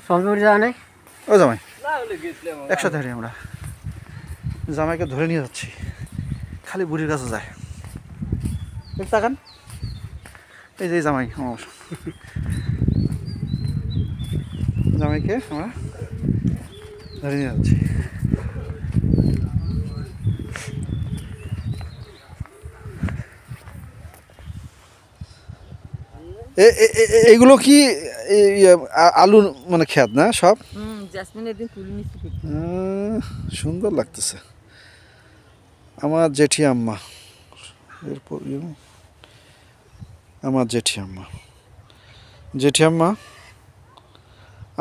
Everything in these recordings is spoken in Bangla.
সলপুরি যাওয়া নাই ও জামাই একসাথে হাঁটি আমরা জামাইকে ধরে নিয়ে যাচ্ছি খালি বুড়ির কাছে যায় তাকান এই যে জামাই আমার জামাইকে আমরা ধরে নিয়ে যাচ্ছি এইগুলো কি আলু মানে খেত না সব সুন্দর লাগতেছে আমার জেঠি আম্মা এরপর আমার জেঠি আম্মা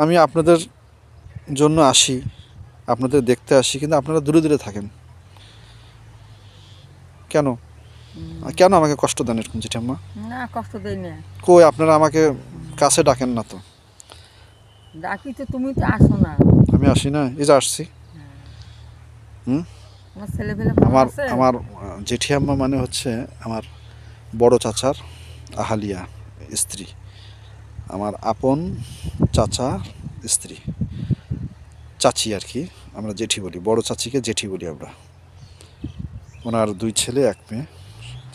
আমি আপনাদের জন্য আসি আপনাদের দেখতে আসি কিন্তু আপনারা দূরে দূরে থাকেন কেন কেন আমাকে কষ্ট দেন এরকম জেঠি আম্মা না কষ্ট দেই না কই আপনারা আমাকে কাছে ডাকেন না তো ডাকি তো তুমি তো আসো না আমি আসি না এই যে আসছি আমার জেঠি আম্মা মানে হচ্ছে আমার বড় চাচার আহালিয়া স্ত্রী আমার আপন চাচা স্ত্রী চাচি আর কি আমরা জেঠি বলি বড় চাচিকে জেঠি বলি আমরা ওনার 2 ছেলে 1 মেয়ে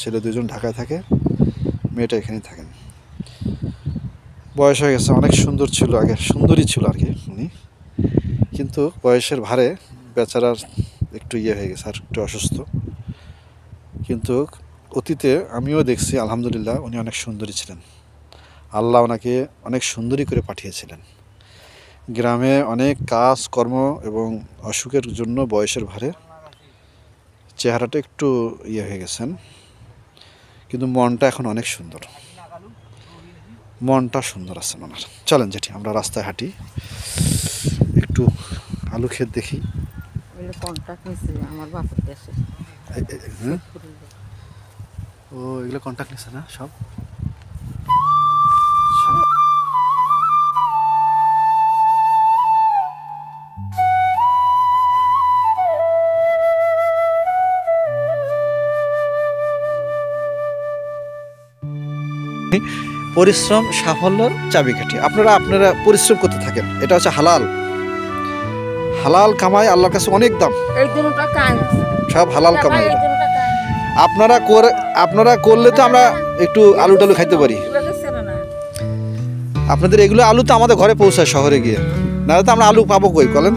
ছেলে 2জন ঢাকায় থাকে মেয়েটা এখানেই থাকেন বয়স হয়ে গেছে অনেক সুন্দর ছিল আগে সুন্দরী ছিল আর কি উনি কিন্তু বয়সের ভারে বেচারার একটু হয়ে গেছে আর একটু অসুস্থ কিন্তু অতীতে আমিও দেখছি আলহামদুলিল্লাহ উনি অনেক সুন্দরী ছিলেন আল্লাহ ওনাকে অনেক সুন্দরী করে পাঠিয়েছিলেন গ্রামে অনেক কাজ কর্ম এবং অসুখের জন্য বয়সের ভারে চেহারাটা একটু হয়ে গেছেন কিন্তু মনটা এখন অনেক সুন্দর মনটা সুন্দর আছে ওনার চলেন জেঠি আমরা রাস্তায় হাঁটি একটু আলু ক্ষেত দেখি ও এগুলো কন্ট্যাক্ট নিছে না সব পরিশ্রম সাফল্যের চাবিকাঠি আপনারা পরিশ্রম করতে থাকেন এটা হচ্ছে হালাল কামাই আল্লাহর কাছে অনেক দাম সব হালাল কামাই আপনারা করলে তো আমরা একটু আলু টালু খাইতে পারি আপনাদের এগুলো আলু তো আমাদের ঘরে পৌঁছায় শহরে গিয়ে না তো আমরা আলু পাবো কই বলেন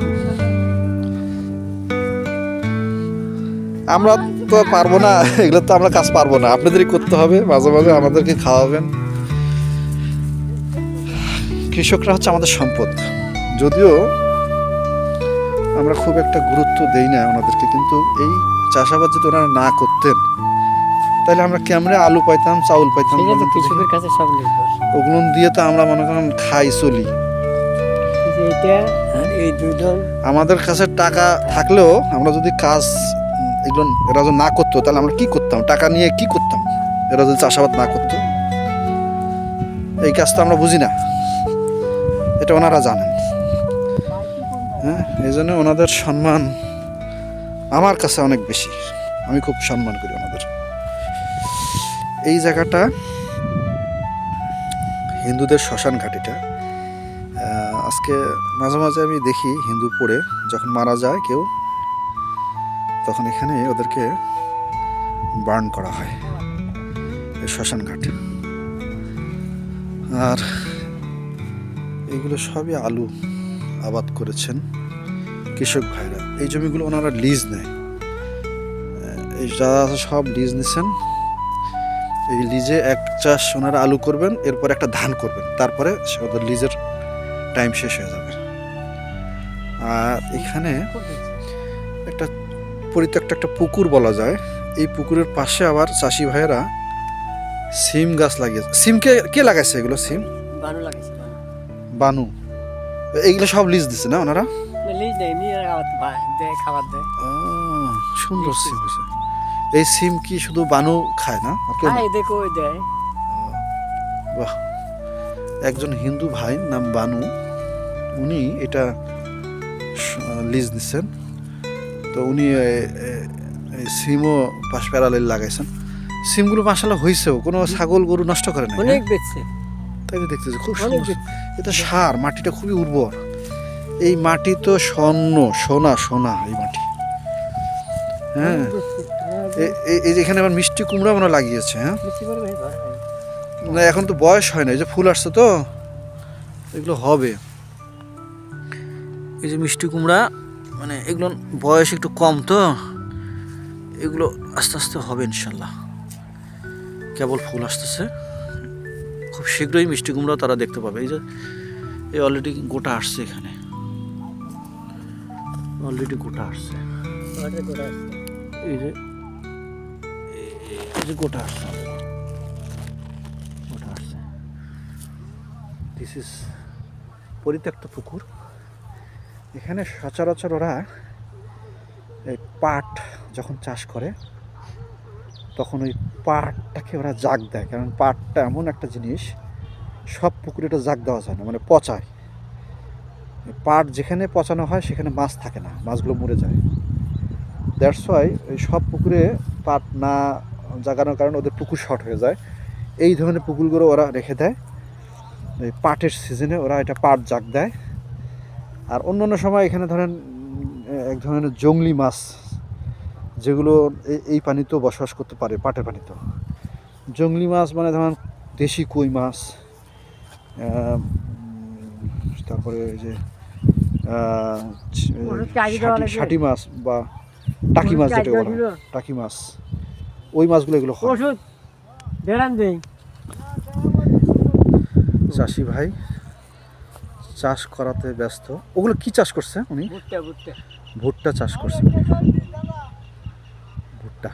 আমরা তো পারবো না এগুলো তো আমরা কাজ পারবো না আপনাদেরই করতে হবে মাঝে মাঝে আমাদেরকে খাওয়াবেন কৃষকরা হচ্ছে আমাদের সম্পদ যদিও আমরা খুব একটা গুরুত্ব দেই না ওনাদেরকে কিন্তু এই চাষাবাদ যদি ওনারা না করতেন তাহলে আমরা কেমনে আলু পাইতাম চাউল পাইতাম কৃষকের কাছে সব নির্ভর ওগুলো দিয়ে তো আমরা মনে করেন খাই চলি আমাদের কাছে টাকা থাকলেও আমরা যদি কাজ এগুলো এরা যদি না করতো তাহলে আমরা কি করতাম টাকা নিয়ে কি করতাম এরা যদি চাষাবাদ না করতো এই কাজটা আমরা বুঝি না এটা ওনারা জানেন হ্যাঁ এই জন্য ওনাদের সম্মান আমার কাছে অনেক বেশি আমি খুব সম্মান করি ওনাদের এই জায়গাটা হিন্দুদের শ্মশান ঘাটিটা আজকে মাঝে মাঝে আমি দেখি হিন্দু পড়ে যখন মারা যায় কেউ তখন এখানে ওদেরকে বার্ন করা হয় এই শ্মশান ঘাট আর এইগুলো সবই আলু আবাদ করেছেন কৃষক ভাইরা এই জমিগুলো ওনারা লিজ নেয় এই যারা আছে সব লিজ নিছেন এই লিজে এক চাষ ওনারা আলু করবেন এরপর একটা ধান করবেন তারপরে ওদের লিজের টাইম শেষ হয়ে যাবে আর এখানে একটা পরিত্যক্ত একটা পুকুর বলা যায় এই পুকুরের পাশে আবার চাষি ভাইয়েরা সিম গাছ লাগিয়েছে সিম কে লাগাইছে এগুলো সিম বানু এইগুলো সব লিজ দিচ্ছে না ওনারা সুন্দর সিম হয়েছে এই সিম কি শুধু বানু খায় না বাহ একজন হিন্দু ভাই নাম বানু উনি এটা লিজ দিচ্ছেন তো উনি সিমও পাশ প্যারালেল লাগাইছেন সিমগুলো মাশাআল্লাহ হয়েছেও কোনো ছাগল গরু নষ্ট করে না অনেক বেচছে তাই তো দেখতেছি খুব সুন্দর এটা সার, মাটিটা খুবই উর্বর। এই মাটি তো সোনা সোনা এই মাটি। হ্যাঁ, এই যে এখানে আবার মিষ্টি কুমড়া মনে হয় লাগিয়েছে। হ্যাঁ, না এখন তো বয়স হয় না, এই যে ফুল আসছে তো এগুলো হবে। এই যে মিষ্টি কুমড়া, মানে এগুলো বয়স একটু কম তো, এগুলো আস্তে আস্তে হবে ইনশাল্লাহ। কেবল ফুল আসতেছে, খুব শীঘ্রই মিষ্টি কুমড়া তারা দেখতে পাবে। এই যে এই অলরেডি গোটা আসছে, এখানে অলরেডি গোটা আসছে। এই যে এই যে গোটা আসছে, গোটা আসছে। দিস ইজ পরিত্যক্ত পুকুর। এখানে সচরাচর ওরা এই পাট যখন চাষ করে তখন ওই পাটটাকে ওরা জাগ দেয়, কারণ পাটটা এমন একটা জিনিস সব পুকুরে এটা জাগ দেওয়া যায় না, মানে পচায়। পাট যেখানে পচানো হয় সেখানে মাছ থাকে না, মাছগুলো মরে যায়। দ্যাটস ওয়াই এই সব পুকুরে পাট না জাগানোর কারণে ওদের পুকুর শর্ট হয়ে যায়। এই ধরনের পুকুরগুলো ওরা রেখে দেয়, এই পাটের সিজনে ওরা এটা পাট জাগ দেয়। আর অন্য অন্য সময় এখানে ধরেন এক ধরনের জংলি মাছ, যেগুলো এই পানিতেও বসবাস করতে পারে, পাটের পানিতেও। জংলি মাছ মানে ধরেন দেশি কই মাছ, তারপরে এই যে ষাটি মাছ বা টাকি মাছ, যেটা বলা হয় টাকি মাছ, ওই মাছগুলো এগুলো চাষি ভাই চাষ করাতে ব্যস্ত। ওগুলো কি চাষ করছে উনি? ভুট্টা চাষ করছে ভুট্টা।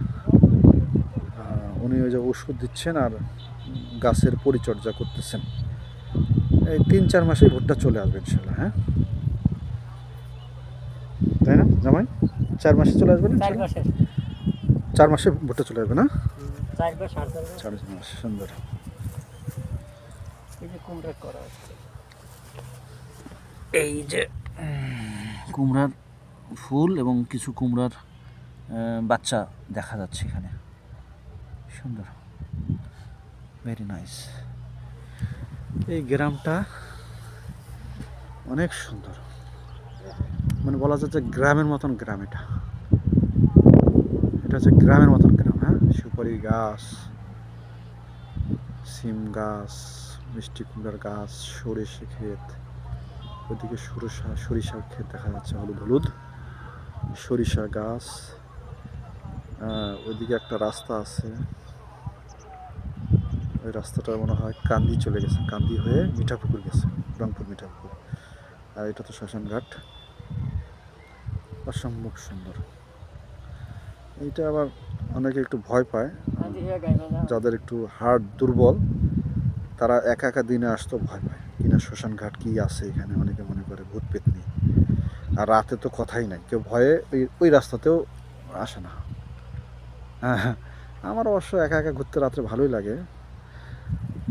উনি ওই যে ওষুধ দিচ্ছেন আর গাছের পরিচর্যা করতেছেন। এই 3-4 মাসেই ভুট্টা চলে আসবে ইনশাল্লাহ। হ্যাঁ, তাই না জামাই? 4 মাসে চলে আসবে না? 4 মাসে ভুট্টা চলে আসবে না? 4 মাস। সুন্দর। এই যে কুমড়ার ফুল এবং কিছু কুমড়ার বাচ্চা দেখা যাচ্ছে এখানে। সুন্দর, ভেরি নাইস। এই গ্রামটা অনেক সুন্দর, মানে বলা যাচ্ছে গ্রামের মতন গ্রাম। এটা হচ্ছে গ্রামের মতন গ্রাম। হ্যাঁ, সুপারি গাছ, সিম গাছ, মিষ্টি কুমড়ার গাছ, সরিষা ক্ষেত, ওইদিকে সরিষার ক্ষেত দেখা যাচ্ছে, হলুদ হলুদ সরিষা গাছ। ওইদিকে একটা রাস্তা আছে, ওই রাস্তাটা মনে হয় কান্দি চলে গেছে, কান্দি হয়ে মিঠাপুকুর গেছে, রংপুর মিঠাপুকুর। আর এটা তো শ্মশানঘাট। অসম্ভব সুন্দর। এইটা আবার অনেকে একটু ভয় পায়, যাদের একটু হার্ট দুর্বল তারা একা একা দিনে আসতেও ভয় পায়, কিনা শ্মশানঘাট কি আছে এখানে, অনেকে মনে করে ভূত পেতনি। আর রাতে তো কথাই নাই, কেউ ভয়ে ওই রাস্তাতেও আসে না। হ্যাঁ, আমার অবশ্য একা একা ঘুরতে রাত্রে ভালোই লাগে।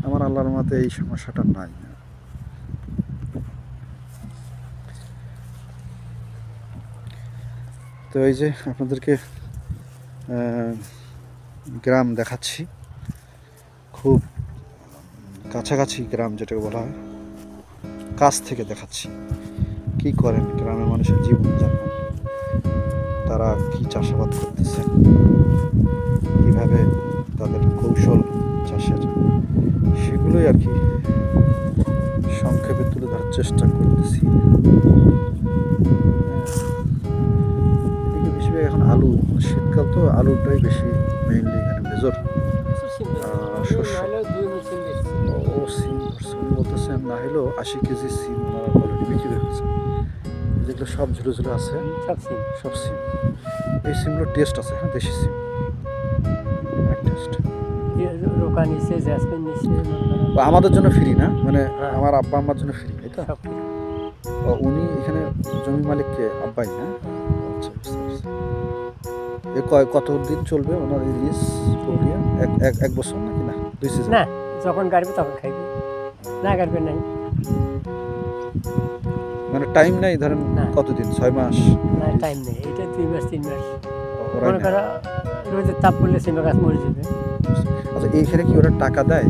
আমার আল্লাহর মতে এই সমস্যাটা নাই। তো এই যে আপনাদেরকে গ্রাম দেখাচ্ছি, খুব কাছাকাছি গ্রাম যেটাকে বলা হয়, কাছ থেকে দেখাচ্ছি কি করেন গ্রামের মানুষের জীবনযাপন, তারা কি চাষাবাদ করতেছেন, কিভাবে তাদের কৌশল চাষের, সেগুলোই আর কি সংক্ষেপে তুলে ধরার চেষ্টা করতেছি। এদিকে বেশিরভাগ এখন আলু, শীতকাল তো আলুটাই বেশি মেইনলি এখানে মেজর শস্য। ও সিম বলতেছেন, না হলেও 80 কেজি সিম ওনারা অলরেডি বিক্রি হয়েছে। যেগুলো সব ঝুলো ঝুলো আছে, সব সিম। এই সিমগুলো টেস্ট আছে। হ্যাঁ, দেশি সিম টেস্ট। আমাদের জন্য ফ্রি না, মানে আমার আব্বা আম্মার জন্য ফ্রি, তাই তো? উনি এখানে জমি মালিককে আব্বাই না? আচ্ছা, বুঝতে পারছি। কতদিন চলবে ওনার এই লিজ প্রক্রিয়া? এক বছর নাকি না 2 সিজন? না, যখন গাড়বে তখন খাইবে, না গাড়বে নাই। মানে টাইম নাই, ধরেন কতদিন? 6 মাস? না, টাইম নেই, এটা 2 মাস 3 মাস। মনে করো রোদের তাপ পড়লে সিম গাছ মরে যাবে। আচ্ছা, এইখানে কি ওরা টাকা দেয়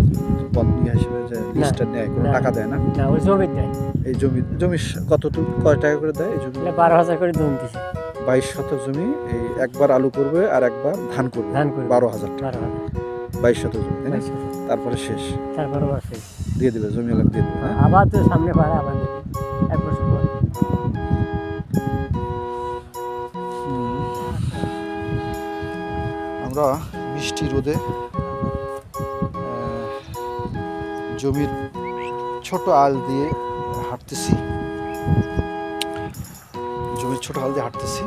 পত্নী হিসেবে, যে লিস্টটা নেয়, কোনো টাকা দেয় না? না, ওই জমি দেয়। এই জমি কতটুকু, কয় টাকা করে দেয় এই জমি? 12,000 করে জমি দিছে। 22 শতক জমি, এই একবার আলু করবে আর একবার ধান করবে। 12,000 টাকা 22 শতক জমি, তাই না? তারপরে শেষ, তারপরে আছে দিয়ে দেবে জমিওয়ালা, দিয়ে দেবে। হ্যাঁ, আবার তো সামনে পারে, আবার দেবে 1 বছর পর। আমরা বৃষ্টি রোদে জমির ছোট আল দিয়ে হাঁটতেছি, জমির ছোট আল দিয়ে হাঁটতেছি।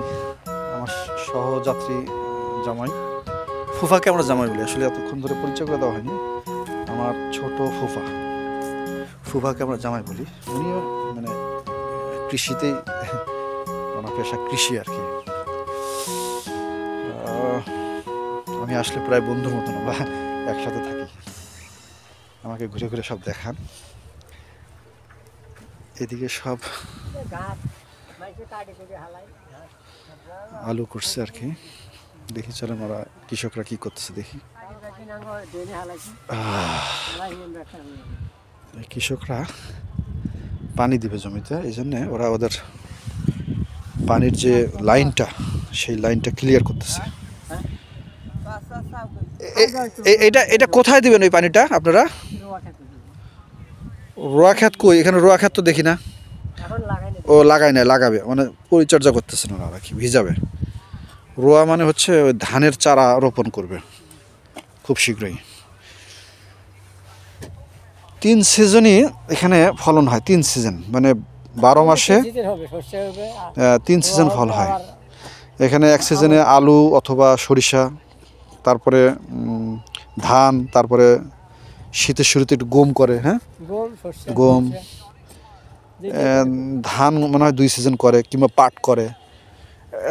আমার সহযাত্রী জামাই, ফুফাকে আমরা জামাই বলি, আসলে এতক্ষণ ধরে পরিচয় করে দেওয়া হয়নি। আমার ছোট ফুফাকে আমরা জামাই বলি। উনিও মানে কৃষিতেই, ওনার পেশা কৃষি আর কি। আমি আসলে প্রায় বন্ধুর মতন, আমরা একসাথে থাকি। আমাকে ঘুরে ঘুরে সব দেখান। এদিকে সব আলু করছে আর কি। দেখি চলেন ওরা কৃষকরা কি করতেছে দেখি। কৃষকরা পানি দিবে জমিতে, এই জন্যে ওরা ওদের পানির যে লাইনটা, সেই লাইনটা ক্লিয়ার করতেছে। এটা কোথায় দিবেন ওই পানিটা আপনারা? রোয়া খেত কই? এখানে রোয়া খেত তো দেখি না। ও লাগাই না, লাগাবে মানে পরিচর্যা করতেছেন ওরা, কি ভিজাবে। রোয়া মানে হচ্ছে ওই ধানের চারা রোপণ করবে খুব শীঘ্রই। 3 সিজনই এখানে ফলন হয়, 3 সিজন, মানে 12 মাসে 3 সিজন ফল হয় এখানে। এক সিজনে আলু অথবা সরিষা, তারপরে ধান, তারপরে শীতের শুরুতে একটু গম করে। হ্যাঁ, গম, ধান মনে হয় 2 সিজন করে, কিংবা পাট করে।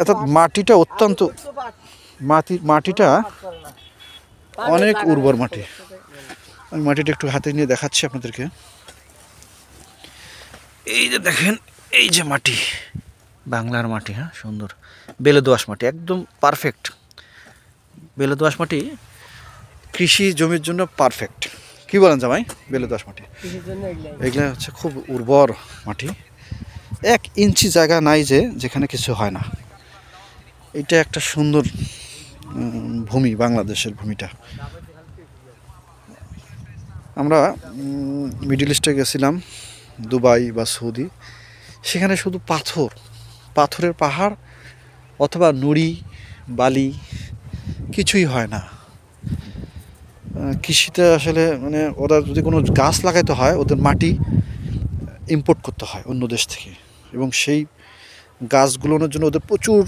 অর্থাৎ মাটিটা অত্যন্ত, মাটিটা অনেক উর্বর মাটি। আমি মাটিটা একটু হাতে নিয়ে দেখাচ্ছি আপনাদেরকে। এই যে দেখেন, এই যে মাটি, বাংলার মাটি। হ্যাঁ, সুন্দর বেলে দোআঁশ মাটি, একদম পারফেক্ট। বেলে দোআঁশ মাটি কৃষি জমির জন্য পারফেক্ট। কি বলেন জামাই? বেলে দোআঁশ মাটি এগুলো হচ্ছে খুব উর্বর মাটি। 1 ইঞ্চি জায়গা নাই যেখানে কিছু হয় না। এটা একটা সুন্দর ভূমি, বাংলাদেশের ভূমিটা। আমরা মিডল ইস্টে গেছিলাম, দুবাই বা সৌদি, সেখানে শুধু পাথরের পাহাড় অথবা নুড়ি বালি, কিছুই হয় না। কৃষিতে আসলে মানে ওরা যদি কোনো গাছ লাগাইতে হয়, ওদের মাটি ইম্পোর্ট করতে হয় অন্য দেশ থেকে, এবং সেই গাছগুলোর জন্য ওদের প্রচুর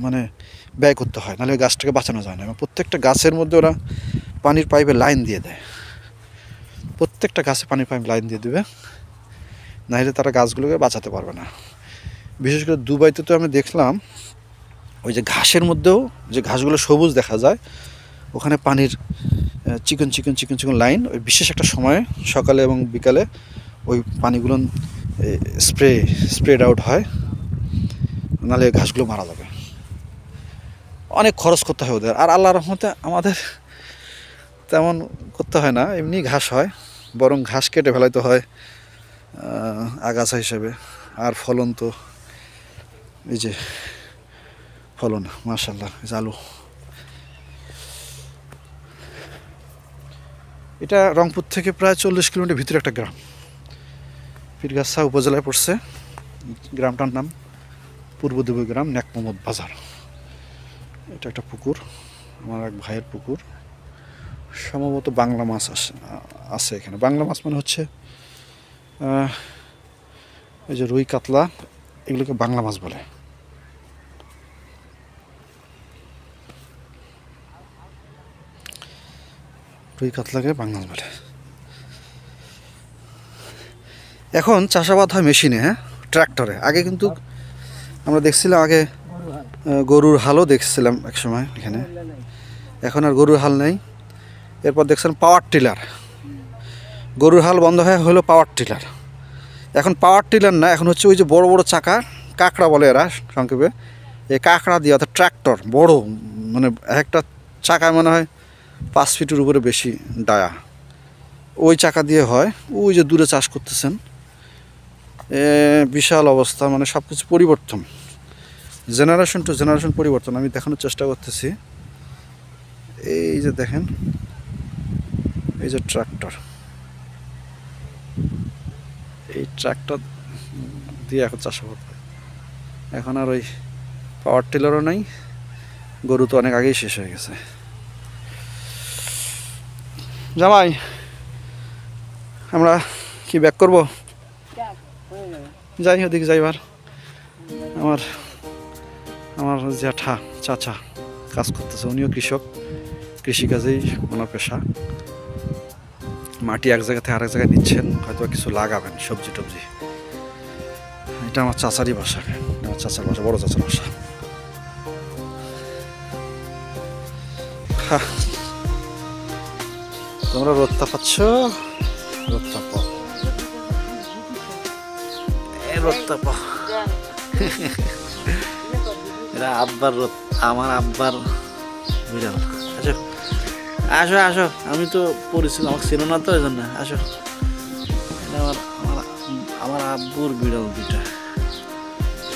মানে ব্যয় করতে হয়, নাহলে গাছটাকে বাঁচানো যায় না। এবং প্রত্যেকটা গাছের মধ্যে ওরা পানির পাইপে লাইন দিয়ে দেয়, প্রত্যেকটা গাছে পানির পাইপ লাইন দিয়ে দেবে, নাহলে তারা গাছগুলোকে বাঁচাতে পারবে না। বিশেষ করে দুবাইতে তো আমি দেখলাম, ওই যে ঘাসের মধ্যেও যে ঘাসগুলো সবুজ দেখা যায়, ওখানে পানির চিকন চিকন চিকন চিকন লাইন, ওই বিশেষ একটা সময়ে সকালে এবং বিকালে ওই পানিগুলো স্প্রেড আউট হয়, নাহলে ঘাসগুলো মারা যাবে। অনেক খরচ করতে হয় ওদের। আর আল্লাহর রহমতে আমাদের তেমন করতে হয় না, এমনি ঘাস হয়, বরং ঘাস কেটে ফেলাইতে হয় আগাছা হিসেবে। আর ফলন তো এই যে ফলন, মাশাআল্লাহ। আলু, এটা রংপুর থেকে প্রায় 40 কিলোমিটার ভিতরে একটা গ্রাম, পীরগাছা উপজেলায় পড়ছে। গ্রামটার নাম পূর্বদেবী গ্রাম, নেক মোহাম্মদ বাজার। এটা একটা পুকুর, আমার এক ভাইয়ের পুকুর। সম্ভবত বাংলা মাছ আছে এখানে। বাংলা মাছ মানে হচ্ছে এই যে রুই কাতলা, এগুলোকে বাংলা মাছ বলে। রুই কাতলাকে বাংলা মাছ বলে। এখন চাষাবাদ হয় মেশিনে, হ্যাঁ, ট্র্যাক্টরে। আগে কিন্তু আমরা দেখছিলাম, আগে গরুর হালও দেখছিলাম এক সময় এখানে। এখন আর গরুর হাল নেই। এরপর দেখছিলাম পাওয়ার টিলার। গরুর হাল বন্ধ হয়ে হলো পাওয়ার টিলার। এখন পাওয়ার টিলার না, এখন হচ্ছে ওই যে বড় বড় চাকা, কাঁকড়া বলে এরা সংক্ষেপে, এই কাঁকড়া দিয়ে, অর্থাৎ ট্র্যাক্টর বড়, মানে একটা চাকায় মনে হয় 5 ফিটের উপরে বেশি ডায়া, ওই চাকা দিয়ে হয়। ওই যে দূরে চাষ করতেছেন, বিশাল অবস্থা, মানে সব কিছু পরিবর্তন, জেনারেশন টু জেনারেশন পরিবর্তন। আমি দেখানোর চেষ্টা করতেছি। এই যে দেখেন, এই যে ট্রাক্টর, এই ট্রাক্টর দিয়ে এখন চাষাবাদ করে। এখন আর ওই পাওয়ার টিলারও নাই, গরু তো অনেক আগেই শেষ হয়ে গেছে। জামাই, আমরা কি ব্যাক করব? যাই ওদিকে যাইবার। আমার আমার জ্যাঠা চাচা কাজ করতেছে, উনিও কৃষক, কৃষিকাজেই ওনার পেশা। মাটি এক জায়গা থেকে আরেক জায়গায় নিচ্ছেন, হয়তো কিছু লাগাবেন, সবজি টবজি। এটা আমার চাচারই বাসা, আমার চাচার বাসা, বড় চাচার বাসা। তোমরা রোদটা পাচ্ছ? রোদটা পাও, রোদটা পাও। এরা আব্বার রোদ, আমার আব্বার বিড়াল। আচ্ছা আসো আসো, আমি তো পরিচিত, আমাকে চেনো না তো, এই জন্য আসো। এটা আমার আমার আমার আব্বুর বিড়াল দুইটা।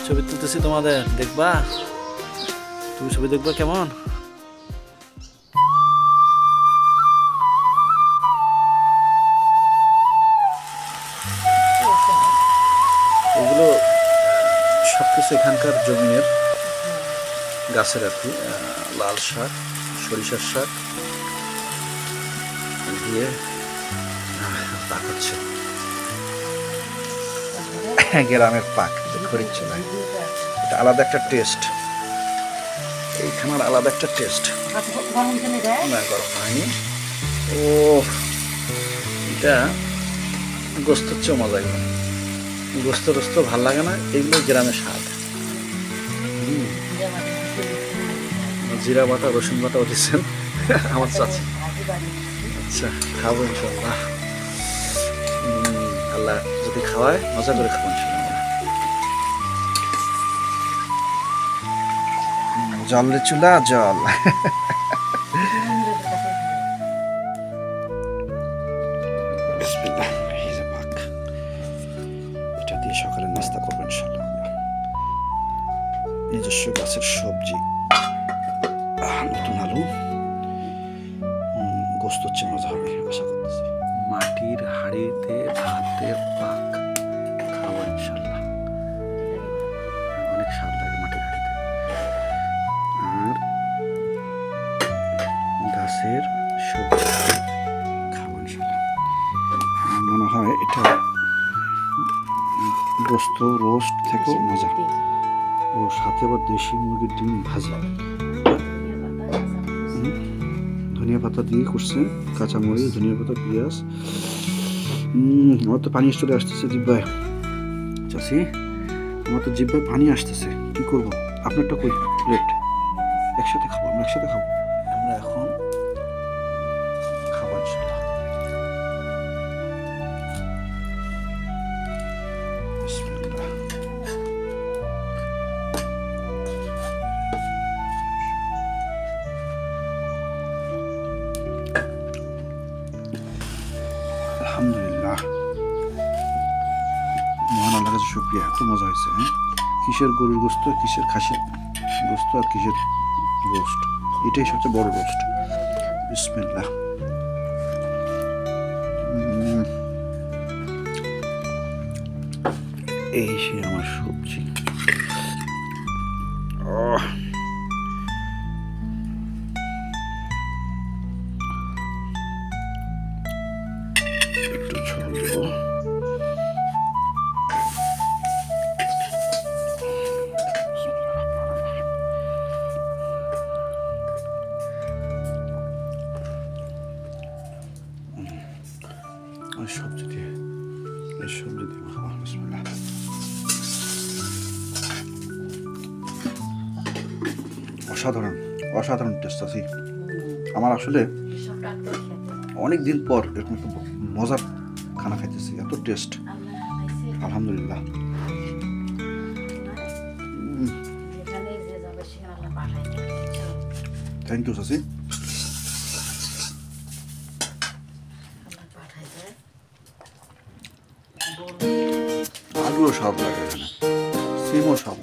ছবি তুলতেছি তোমাদের, দেখবা? তুমি ছবি দেখবা কেমন? এগুলো সবকিছু এখানকার জমিনের গাছের আর কি। লাল শাক, সরিষার শাক দিয়ে পাক হচ্ছে, গ্রামের পাক করিচ্ছে না। এটা আলাদা একটা টেস্ট, এইখানের আলাদা একটা টেস্ট। না গরম হয়নি। ও এটা গোস্ত চেয়ে মজা, এগুলো গোস্ত টোস্ত ভাল লাগে না, এগুলো গ্রামের স্বাদ। জিরা বাটা, রসুন বাটাও দিচ্ছেন আমার চাচা। আচ্ছা, খাবো ইনশাল্লাহ। আল্লাহ যদি খাওয়ায়, মজা করে খাবো ইনশাল্লাহ। জল রে চুলা, জল। বিসমিল্লাহ, এই যে পাক, এটা দিয়ে সকালে নাস্তা করবো ইনশাল্লাহ। নিজস্ব গাছের সবজি, নতুন আলু, গোস্ত হচ্ছে, মজা হবে আশা করতেছি। মাটির হাঁড়িতে ভাতের পাক খাবো ইনশাল্লাহ, অনেক স্বাদ লাগে মাটির হাঁড়িতে। আর গাছের সবজি খাবো ইনশাল্লাহ। মনে হয় এটা গোস্ত রোস্ট থেকেও মজা। ও সাথে আবার দেশি মুরগির ডিম ভাজা, ধনিয়া পাতা দিয়ে করছে, কাঁচামরিচ, ধনিয়া পাতা, পেঁয়াজ। আমার তো পানি চলে আসতেছে জিব্বায়। চাষি, আমার তো জিব্বায় পানি আসতেছে, কি করবো? আপনারটা কই প্লেট? একসাথে খাবো, আমরা একসাথে খাবো। আমরা এখন খাবার ইনশাল্লাহ। বিসমিল্লাহ। আলহামদুলিল্লাহ, মহান আল্লাহর কাছে শুকরিয়া, এত মজা হয়েছে। হ্যাঁ, কিসের গরুর গোস্ত, কিসের খাসির গোস্ত, আর কিসের রোস্ট, এটাই সবচেয়ে বড় রোস্ট। বিসমিল্লাহ। এই সে আমার সবজি। একটু ঝোল দেবো। সবজি দিয়ে, এই সবজি দিয়ে খাওয়া। বিসমিল্লাহ। অসাধারণ, অসাধারণ টেস্ট আছে। আমার আসলে অনেক দিন পর এরকম একটা মজার খানা খাইতেছি, এত টেস্ট। আলহামদুলিল্লাহ। থ্যাংক ইউ চাচি। এখানে সিমও সব